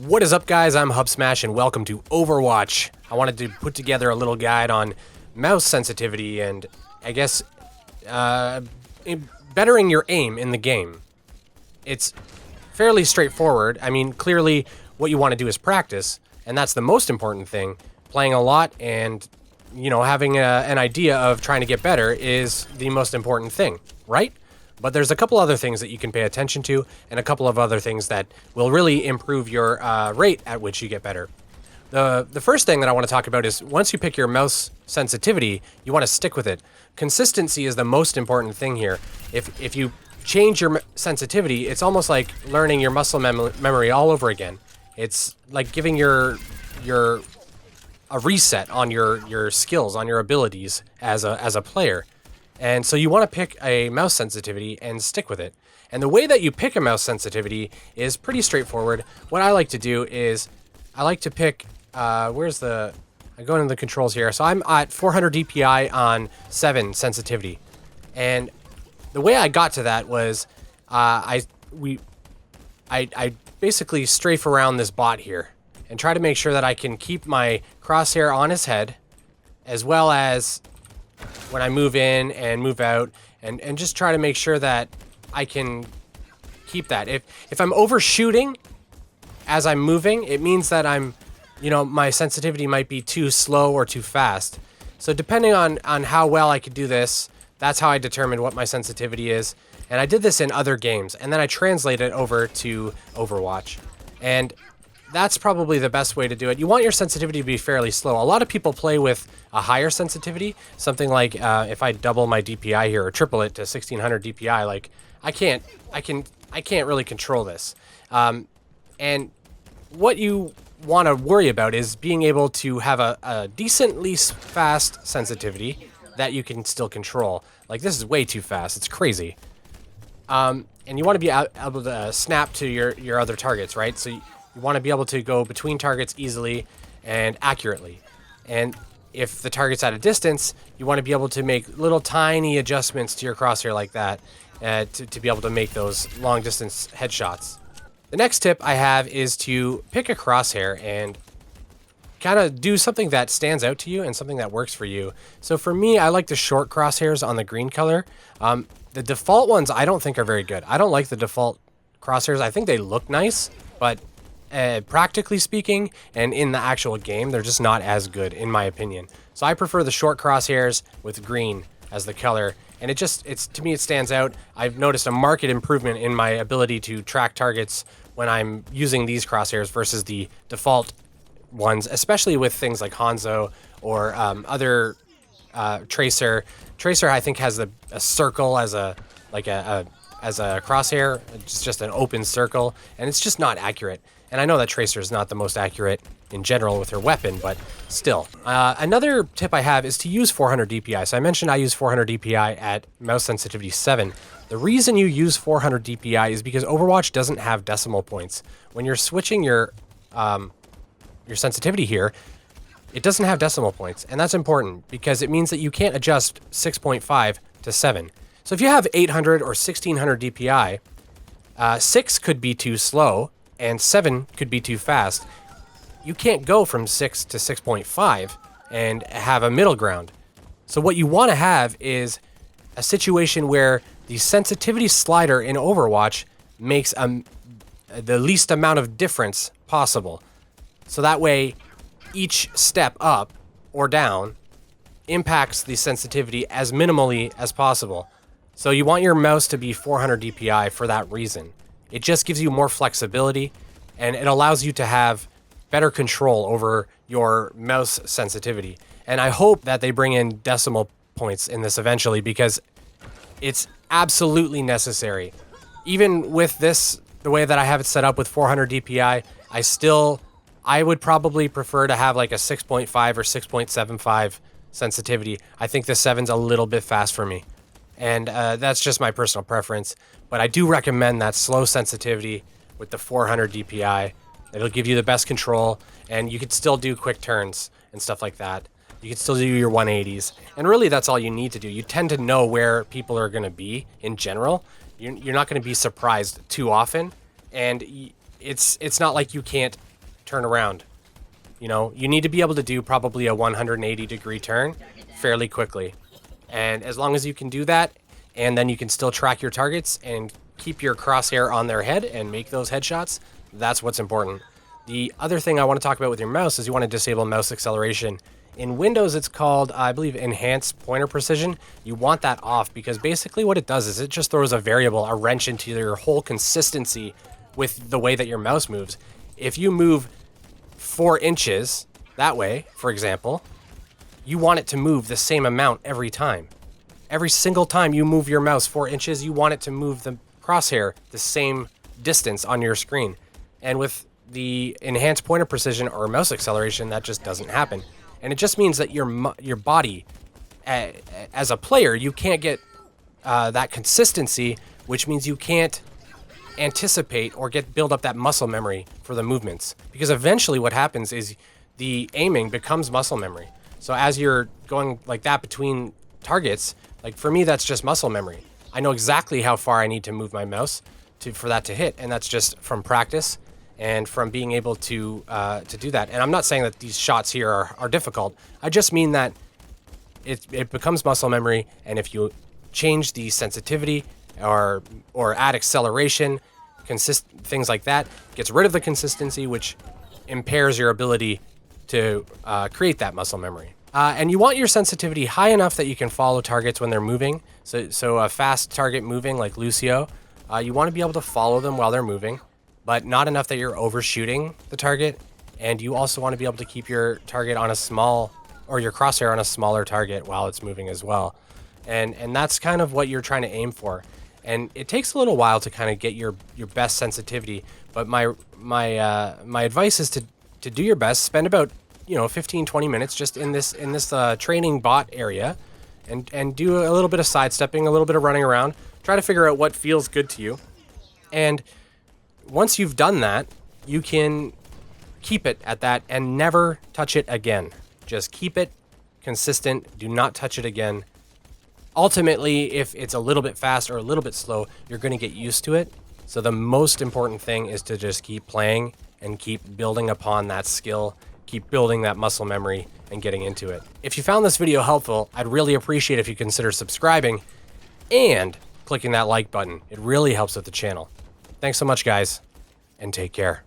What is up, guys? I'm Hubsmash and welcome to Overwatch. I wanted to put together a little guide on mouse sensitivity and I guess bettering your aim in the game. It's fairly straightforward. I mean, clearly what you want to do is practice, and that's the most important thing. Playing a lot and, having an idea of trying to get better is the most important thing, right? But there's a couple other things that you can pay attention to and a couple of other things that will really improve your rate at which you get better. The first thing that I want to talk about is once you pick your mouse sensitivity, you want to stick with it. Consistency is the most important thing here. If you change your sensitivity, it's almost like learning your muscle memory all over again. It's like giving a reset on your skills, on your abilities as a player. And so you want to pick a mouse sensitivity and stick with it. And the way that you pick a mouse sensitivity is pretty straightforward. What I like to do is I like to pick, I go into the controls here. So I'm at 400 DPI on 7 sensitivity. And the way I got to that was I basically strafe around this bot here and try to make sure that I can keep my crosshair on his head, as well as when I move in and move out, and just try to make sure that I can keep that. If I'm overshooting as I'm moving, it means that my sensitivity might be too slow or too fast. So depending on how well I could do this, that's how I determined what my sensitivity is. And I did this in other games, and then I translate it over to Overwatch. And that's probably the best way to do it. You want your sensitivity to be fairly slow. A lot of people play with a higher sensitivity, something like if I double my DPI here or triple it to 1600 DPI, like I can't really control this. And what you want to worry about is being able to have a decently fast sensitivity that you can still control. Like, this is way too fast. It's crazy. And you want to be able to snap to your other targets, right? So you want to be able to go between targets easily and accurately. And if the target's at a distance, you want to be able to make little tiny adjustments to your crosshair like that to be able to make those long distance headshots. The next tip I have is to pick a crosshair and kind of do something that stands out to you and something that works for you. So for me, I like the short crosshairs on the green color. The default ones I don't think are very good. I don't like the default crosshairs. I think they look nice, but practically speaking, and in the actual game, they're just not as good, in my opinion. So I prefer the short crosshairs with green as the color, and to me, it stands out. I've noticed a marked improvement in my ability to track targets when I'm using these crosshairs versus the default ones, especially with things like Hanzo or other Tracer. Tracer, I think, has a circle as a crosshair. It's just an open circle, and it's just not accurate. And I know that Tracer is not the most accurate in general with her weapon, but still. Another tip I have is to use 400 DPI. So I mentioned I use 400 DPI at mouse sensitivity 7. The reason you use 400 DPI is because Overwatch doesn't have decimal points. When you're switching your sensitivity here, it doesn't have decimal points, and that's important because it means that you can't adjust 6.5 to 7. So if you have 800 or 1600 DPI, 6 could be too slow, and 7 could be too fast. You can't go from 6 to 6.5 and have a middle ground. So what you want to have is a situation where the sensitivity slider in Overwatch makes the least amount of difference possible. So that way, each step up or down impacts the sensitivity as minimally as possible. So you want your mouse to be 400 DPI for that reason. It just gives you more flexibility, and it allows you to have better control over your mouse sensitivity. And I hope that they bring in decimal points in this eventually, because it's absolutely necessary. Even with this, the way that I have it set up with 400 DPI, I would probably prefer to have like a 6.5 or 6.75 sensitivity. I think the 7's a little bit fast for me. And that's just my personal preference. But I do recommend that slow sensitivity with the 400 DPI. It'll give you the best control, and you could still do quick turns and stuff like that. You can still do your 180s. And really, that's all you need to do. You tend to know where people are going to be in general. You're not going to be surprised too often. And it's not like you can't turn around. You know, you need to be able to do probably a 180-degree turn fairly quickly. And as long as you can do that, and then you can still track your targets and keep your crosshair on their head and make those headshots, that's what's important. The other thing I want to talk about with your mouse is you want to disable mouse acceleration. In Windows, it's called, I believe, enhanced pointer precision. You want that off because basically what it does is it just throws a variable, a wrench into your whole consistency with the way that your mouse moves. If you move 4 inches that way, for example, you want it to move the same amount every time. Every single time you move your mouse 4 inches, you want it to move the crosshair the same distance on your screen. And with the enhanced pointer precision or mouse acceleration, that just doesn't happen. And it just means that your body, as a player, you can't get that consistency, which means you can't anticipate or build up that muscle memory for the movements. Because eventually what happens is the aiming becomes muscle memory. So as you're going like that between targets, like for me, that's just muscle memory. I know exactly how far I need to move my mouse for that to hit, and that's just from practice and from being able to do that. And I'm not saying that these shots here are difficult. I just mean that it becomes muscle memory, and if you change the sensitivity or add acceleration, things like that, gets rid of the consistency, which impairs your ability to create that muscle memory. And you want your sensitivity high enough that you can follow targets when they're moving. So a fast target moving like Lucio, you want to be able to follow them while they're moving, but not enough that you're overshooting the target. And you also want to be able to keep your target on a small, or your crosshair on a smaller target while it's moving as well. And that's kind of what you're trying to aim for. And it takes a little while to kind of get your best sensitivity. But my advice is to do your best. Spend about 15-20 minutes just in this training bot area, and do a little bit of sidestepping, a little bit of running around. Try to figure out what feels good to you. And once you've done that, you can keep it at that and never touch it again. Just keep it consistent. Do not touch it again. Ultimately, if it's a little bit fast or a little bit slow, you're going to get used to it. So the most important thing is to just keep playing and keep building upon that skill, keep building that muscle memory and getting into it. If you found this video helpful, I'd really appreciate if you consider subscribing and clicking that like button. It really helps with the channel. Thanks so much, guys, and take care.